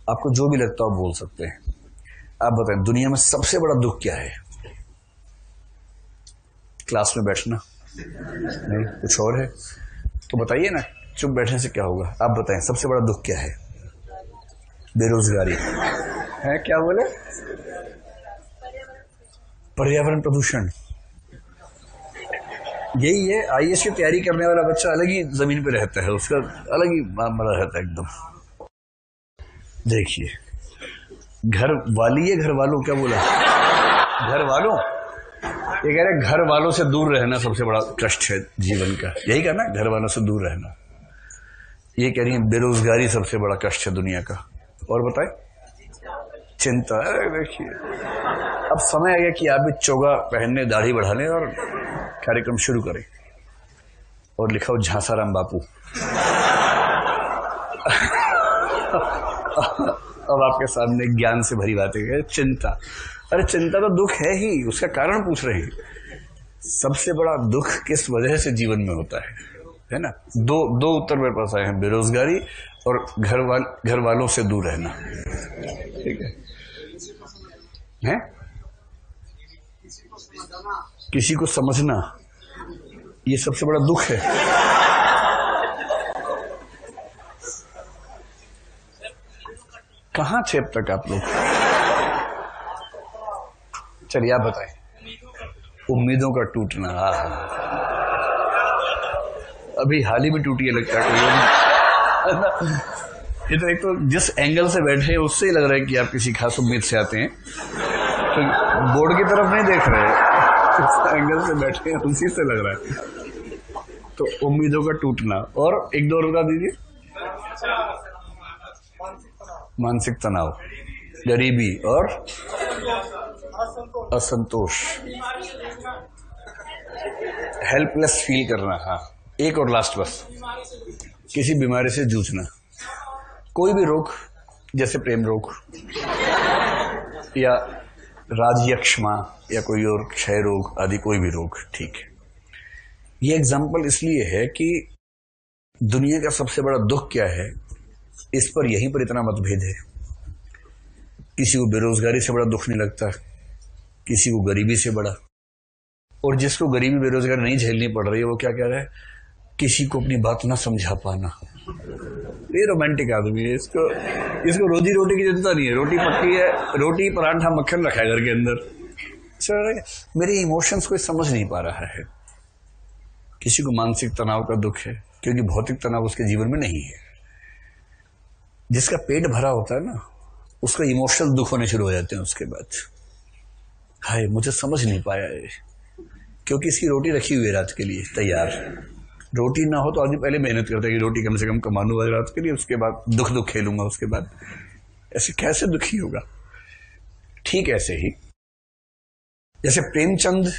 आपको जो भी लगता हो आप बोल सकते हैं। आप बताएं, दुनिया में सबसे बड़ा दुख क्या है? क्लास में बैठना? नहीं, कुछ और है? तो बताइए ना, चुप बैठने से क्या होगा? आप बताएं, सबसे बड़ा दुख क्या है? बेरोजगारी है। क्या बोले? पर्यावरण प्रदूषण। यही है, आईएएस की तैयारी करने वाला बच्चा अलग ही जमीन पे रहता है, उसका अलग ही मामला रहता है एकदम। देखिए, घर वाली है, घर वालों, क्या बोला? घर वालों, ये कह रहे घर वालों से दूर रहना सबसे बड़ा कष्ट है जीवन का। यही कहा ना, घर वालों से दूर रहना। ये कह रही है बेरोजगारी सबसे बड़ा कष्ट है दुनिया का। और बताए? चिंता। देखिए, अब समय आ गया कि आप भी चोगा पहनने, दाढ़ी बढ़ाने और कार्यक्रम शुरू करें। और लिखा हो झांसाराम बापू। अब आपके सामने ज्ञान से भरी बातें है। चिंता, अरे चिंता तो दुख है ही, उसका कारण पूछ रहे हैं। सबसे बड़ा दुख किस वजह से जीवन में होता है ना? दो उत्तर मेरे पास आए हैं, बेरोजगारी और घर वालों से दूर रहना। ठीक है? किसी को समझना, ये सबसे बड़ा दुख है। कहाँ थे अब तक आप लोग? चलिए आप बताएं। उम्मीदों का टूटना। अभी हाल ही में टूटी है लगता है। ये तो एक तो जिस एंगल से बैठे हैं उससे ही लग रहा है कि आप किसी खास उम्मीद से आते हैं, तो बोर्ड की तरफ नहीं देख रहे हैं, जिस एंगल से बैठे हैं उसी से लग रहा है। तो उम्मीदों का टूटना, और एक दो बता दीजिए। मानसिक तनाव, गरीबी और असंतोष, हेल्पलेस फील करना। हाँ, एक और लास्ट बस, किसी बीमारी से जूझना, कोई भी रोग, जैसे प्रेम रोग या राजयक्ष्मा या कोई और क्षय रोग आदि, कोई भी रोग। ठीक है, ये एग्जाम्पल इसलिए है कि दुनिया का सबसे बड़ा दुख क्या है, इस पर यहीं पर इतना मतभेद है। किसी को बेरोजगारी से बड़ा दुख नहीं लगता, किसी को गरीबी से बड़ा, और जिसको गरीबी बेरोजगारी नहीं झेलनी पड़ रही है वो क्या कह रहा है? किसी को अपनी बात ना समझा पाना। ये रोमांटिक आदमी है, इसको रोजी रोटी की चिंता नहीं है। रोटी पक्की है, रोटी परांठा मक्खन रखा है घर के अंदर। मेरे इमोशंस को समझ नहीं पा रहा है। किसी को मानसिक तनाव का दुख है क्योंकि भौतिक तनाव उसके जीवन में नहीं है। जिसका पेट भरा होता है ना, उसका इमोशनल दुख होने शुरू हो जाते हैं उसके बाद। हाय, मुझे समझ नहीं पाया है, क्योंकि इसकी रोटी रखी हुई है रात के लिए तैयार। रोटी ना हो तो आदमी पहले मेहनत करता है कि रोटी कम से कम कमा लूंगा रात के लिए, उसके बाद दुख खेलूंगा उसके बाद। ऐसे कैसे दुखी होगा? ठीक ऐसे ही जैसे प्रेमचंद